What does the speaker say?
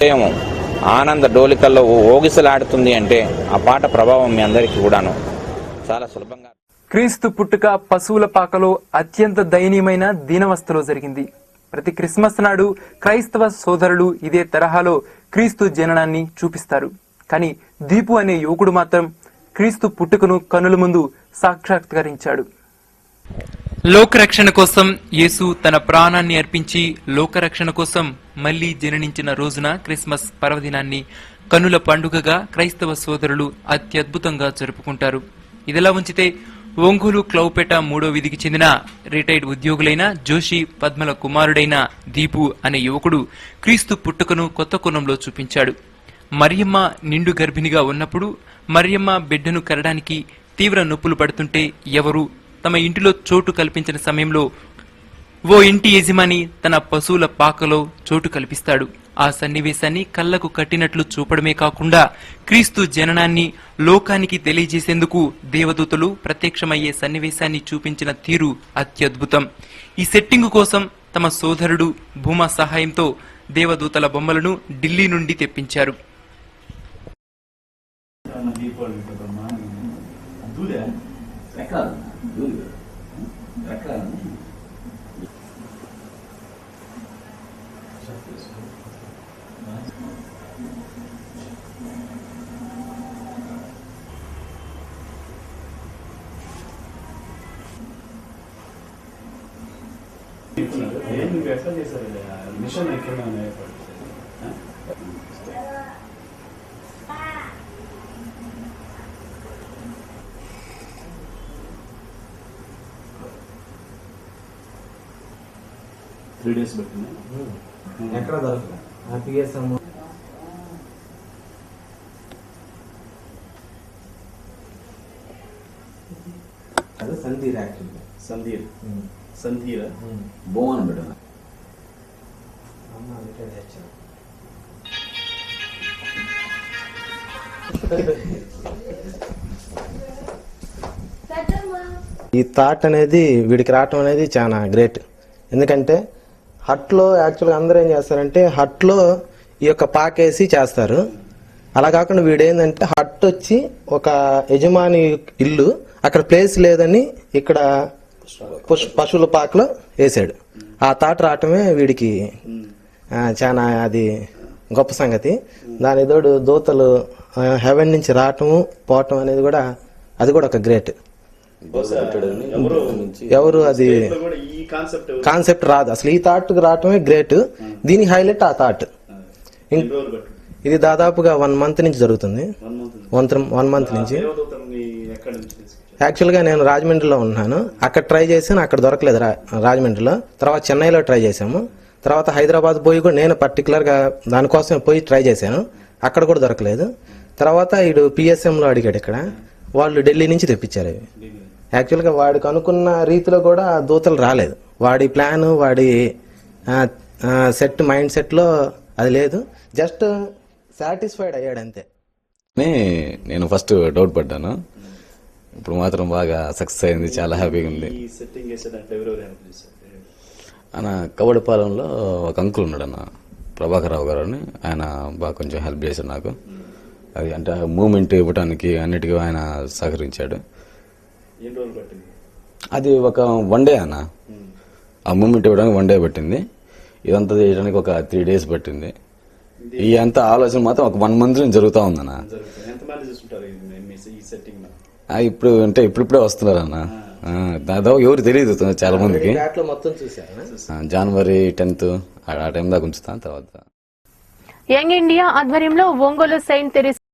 హృదయము ఆనంద డోలికల్లో ఓగిసలాడుతుంది అంటే ఆ పాట ప్రభావం మీ అందరికీ కూడాను చాలా సులభంగా. క్రీస్తు పుట్టుక పశువుల పాకలో అత్యంత దయనీయమైన దీనవస్థలో జరిగింది. ప్రతి క్రిస్మస్ నాడు క్రైస్తవ సోదరులు ఇదే తరహాలో క్రీస్తు జననాన్ని చూపిస్తారు. కానీ దీపు అనే యువకుడు మాత్రం క్రీస్తు పుట్టుకను కనుల ముందు సాక్షాత్కరించాడు. లోకరక్షణ కోసం యేసు తన ప్రాణాన్ని అర్పించి లోకరక్షణ కోసం మళ్లీ జననించిన రోజున క్రిస్మస్ పర్వదినాన్ని కనుల పండుగగా క్రైస్తవ సోదరులు అత్యద్భుతంగా జరుపుకుంటారు. ఇదిలా ఉంచితే ఒంగోలు క్లౌపేట 3వ వీధికి చెందిన రిటైర్డ్ ఉద్యోగులైన జోషి పద్మల కుమారుడైన దీపు అనే యువకుడు క్రీస్తు పుట్టుకను కొత్త కోణంలో చూపించాడు. మరియమ్మ నిండు గర్భిణిగా ఉన్నప్పుడు మరియమ్మ బిడ్డను కరడానికి తీవ్ర నొప్పులు పడుతుంటే ఎవరు తమ ఇంటిలో చోటు కల్పించిన సమయంలో ఓ ఇంటి యజమాని తన పశువుల పాకలో చోటు కల్పిస్తాడు. ఆ సన్నివేశాన్ని కళ్లకు కట్టినట్లు చూపడమే కాకుండా క్రీస్తు జననాన్ని లోకానికి తెలియజేసేందుకు దేవదూతలు ప్రత్యక్షమయ్యే సన్నివేశాన్ని చూపించిన తీరు అత్యద్భుతం. ఈ సెట్టింగ్ కోసం తమ సోదరుడు భూమా సహాయంతో దేవదూతల బొమ్మలను ఢిల్లీ నుండి తెప్పించారు. మిషన్ ఎక్కడ 3 days పెట్టినా ఎక్కడ దొరకదు అది సంధీర్ యాక్చువల్లీ సంధీర్ బోన్ బిడ్డ ఈ థాట్ అనేది వీడికి రావటం అనేది చాలా గ్రేట్. ఎందుకంటే హట్లో యాక్చువల్గా అందరూ ఏం చేస్తారంటే హట్లో ఈ యొక్క పాకేసి చేస్తారు. అలా కాకుండా వీడేందంటే హట్ వచ్చి ఒక యజమాని ఇల్లు, అక్కడ ప్లేస్ లేదని ఇక్కడ పశువుల పాకలో వేసాడు. ఆ థాట్ రావటమే వీడికి చాలా అది గొప్ప సంగతి. దాని తోడు దూతలు హెవెన్ నుంచి రావటము పోవటం అనేది కూడా అది కూడా ఒక గ్రేట్. ఎవరు అది కాన్సెప్ట్ రాదు అసలు. ఈ థాట్ రావటమే గ్రేట్. దీని హైలైట్ ఆ థాట్. ఇది దాదాపుగా 1 month నుంచి జరుగుతుంది. 1 month నుంచి. యాక్చువల్గా నేను రాజమండ్రిలో ఉన్నాను. అక్కడ ట్రై చేశాను, అక్కడ దొరకలేదు రాజమండ్రిలో. తర్వాత చెన్నైలో ట్రై చేశాము. తర్వాత హైదరాబాద్ పోయి కూడా నేను పర్టికులర్గా దానికోసం పోయి ట్రై చేశాను, అక్కడ కూడా దొరకలేదు. తర్వాత ఇడు పిఎస్ఎంలో అడిగాడు, ఇక్కడ వాళ్ళు ఢిల్లీ నుంచి తెప్పించారు ఇవి. యాక్చువల్గా వాడికి అనుకున్న రీతిలో కూడా దూతలు రాలేదు. వాడి ప్లాన్, వాడి మైండ్ సెట్లో అది లేదు. జస్ట్ సాటిస్ఫైడ్ అయ్యాడు అంతే. నేను ఫస్ట్ డౌట్ పడ్డాను, ఇప్పుడు మాత్రం బాగా సక్సెస్ అయింది, చాలా హ్యాపీగా ఉంది. అన్న కవడపాలెంలో ఒక అంకుల్ ఉన్నాడు అన్న, ప్రభాకర్ రావు గారు అని. ఆయన బాగా కొంచెం హెల్ప్ చేశాడు నాకు. అది అంటే మూమెంట్ ఇవ్వడానికి అన్నిటికీ ఆయన సహకరించాడు. అది ఒక 1 day అన్న. ఆ మూమెంట్ ఇవ్వడానికి 1 day పట్టింది. ఇదంతా చేయడానికి ఒక 3 days పట్టింది. ఈ అంత ఆలోచన మాత్రం ఒక 1 month నుంచి జరుగుతూ ఉందన్న. ఇప్పుడు అంటే ఇప్పుడిప్పుడే వస్తున్నారు అన్న. దాదాపు ఎవరు తెలియదు చాలా మందికి. జనవరి 10th ఆ టైం దాకా ఉంచుతాను. తర్వాత యంగ్ ఇండియా ఆధ్వర్యంలో ఒంగోలు సెయింట్ తెరీసా